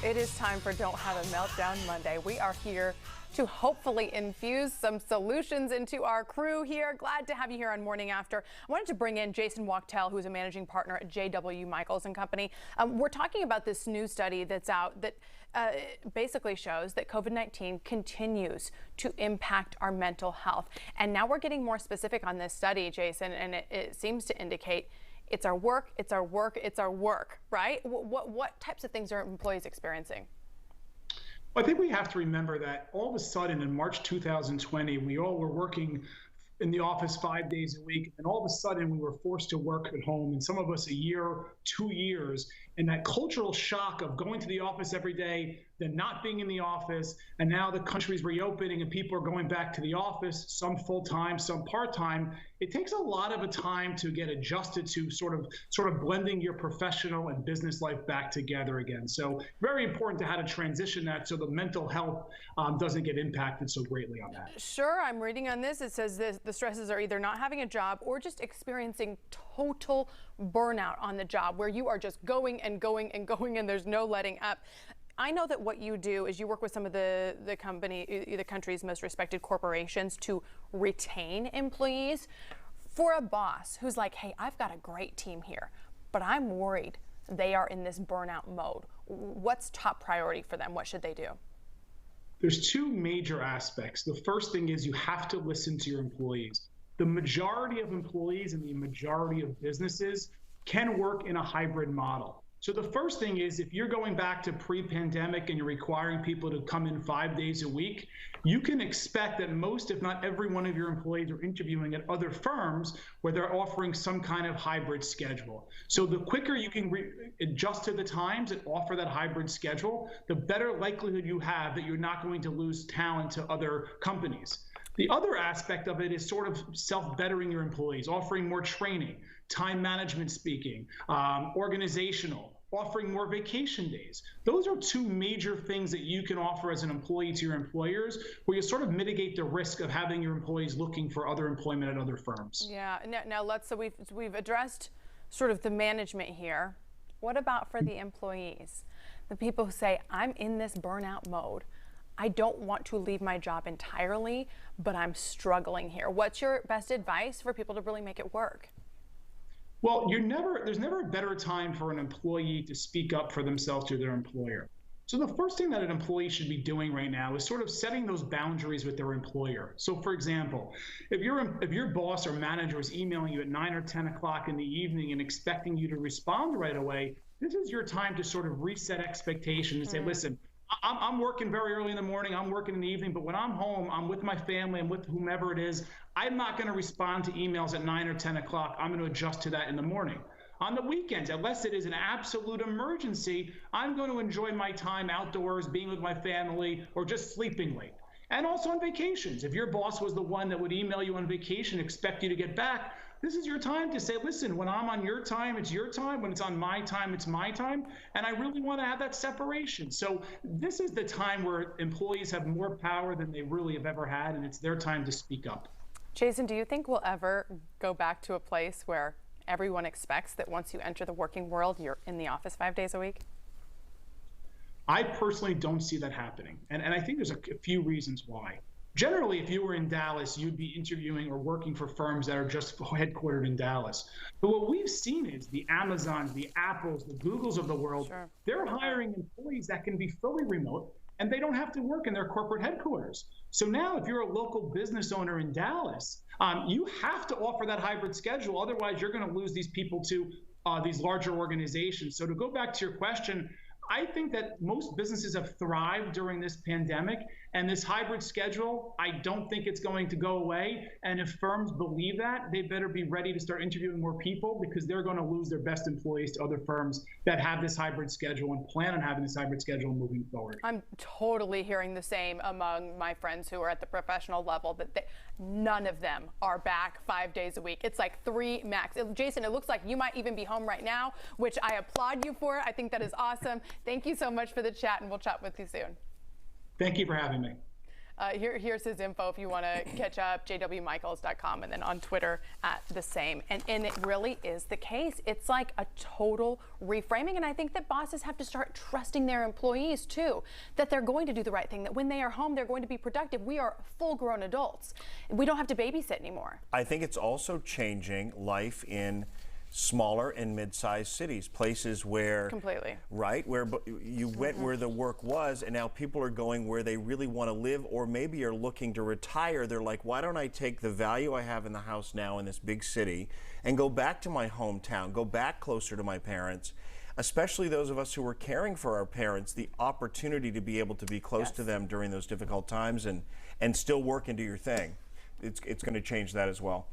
It is time for Don't Have a Meltdown Monday. We are here to hopefully infuse some solutions into our crew here. Glad to have you here on Morning After. I wanted to bring in Jason Wachtel, who's a managing partner at J.W. Michaels & Company. We're talking about this new study that's out that basically shows that COVID-19 continues to impact our mental health. And now we're getting more specific on this study, Jason, and it seems to indicate it's our work, it's our work, it's our work, right? What types of things are employees experiencing? Well, I think we have to remember that all of a sudden in March 2020, we all were working in the office 5 days a week, and all of a sudden we were forced to work at home, and some of us a year, 2 years, and that cultural shock of going to the office every day, then not being in the office, and now the country's reopening and people are going back to the office, some full-time, some part-time. It takes a lot of a time to get adjusted to sort of blending your professional and business life back together again. So very important to how to transition that so the mental health doesn't get impacted so greatly on that. Sure, I'm reading on this. It says the stresses are either not having a job or just experiencing total burnout on the job where you are just going and going and going and there's no letting up. I know that what you do is you work with some of the country's most respected corporations to retain employees. For a boss who's like, hey, I've got a great team here, but I'm worried they are in this burnout mode. What's top priority for them? What should they do? There's two major aspects. The first thing is you have to listen to your employees. The majority of employees and the majority of businesses can work in a hybrid model. So the first thing is if you're going back to pre-pandemic and you're requiring people to come in 5 days a week, you can expect that most, if not every one of your employees are interviewing at other firms where they're offering some kind of hybrid schedule. So the quicker you can adjust to the times and offer that hybrid schedule, the better likelihood you have that you're not going to lose talent to other companies. The other aspect of it is sort of self-bettering your employees, offering more training, time management speaking, organizational, offering more vacation days. Those are two major things that you can offer as an employee to your employers, where you sort of mitigate the risk of having your employees looking for other employment at other firms. Yeah, now so we've addressed sort of the management here. What about for the employees? The people who say, I'm in this burnout mode. I don't want to leave my job entirely, but I'm struggling here. What's your best advice for people to really make it work? Well, there's never a better time for an employee to speak up for themselves to their employer. So the first thing that an employee should be doing right now is sort of setting those boundaries with their employer. So for example, if your boss or manager is emailing you at 9 or 10 o'clock in the evening and expecting you to respond right away, this is your time to sort of reset expectations and say, listen, I'm working very early in the morning, I'm working in the evening, but when I'm home, I'm with my family, I'm with whomever it is. I'm not going to respond to emails at 9 or 10 o'clock. I'm going to adjust to that in the morning. On the weekends, unless it is an absolute emergency, I'm going to enjoy my time outdoors, being with my family, or just sleeping late. And also on vacations. If your boss was the one that would email you on vacation, expect you to get back, this is your time to say, listen, when I'm on your time, it's your time. When it's on my time, it's my time. And I really want to have that separation. So this is the time where employees have more power than they really have ever had, and it's their time to speak up. Jason, do you think we'll ever go back to a place where everyone expects that once you enter the working world, you're in the office 5 days a week? I personally don't see that happening. And I think there's a few reasons why. Generally, if you were in Dallas, you'd be interviewing or working for firms that are just headquartered in Dallas. But what we've seen is the Amazons, the Apples, the Googles of the world, sure, they're hiring employees that can be fully remote, and they don't have to work in their corporate headquarters. So now if you're a local business owner in Dallas, you have to offer that hybrid schedule. Otherwise, you're going to lose these people to these larger organizations. So to go back to your question, I think that most businesses have thrived during this pandemic, and this hybrid schedule, I don't think it's going to go away. And if firms believe that, they better be ready to start interviewing more people, because they're going to lose their best employees to other firms that have this hybrid schedule and plan on having this hybrid schedule moving forward. I'm totally hearing the same among my friends who are at the professional level, that none of them are back 5 days a week. It's like 3 max. Jason, it looks like you might even be home right now, which I applaud you for. I think that is awesome. Thank you so much for the chat, and we'll chat with you soon. Thank you for having me. Here's his info if you want to catch up, jwmichaels.com, and then on Twitter at the same. And it really is the case. It's like a total reframing. And I think that bosses have to start trusting their employees too, that they're going to do the right thing, that when they are home, they're going to be productive. We are full-grown adults. We don't have to babysit anymore. I think it's also changing life in smaller and mid-sized cities, places where completely right where you went where the work was, and now people are going where they really want to live, or maybe are looking to retire. They're like, why don't I take the value I have in the house now in this big city and go back to my hometown, go back closer to my parents, especially those of us who were caring for our parents, the opportunity to be able to be close to them during those difficult times and still work and do your thing. It's going to change that as well.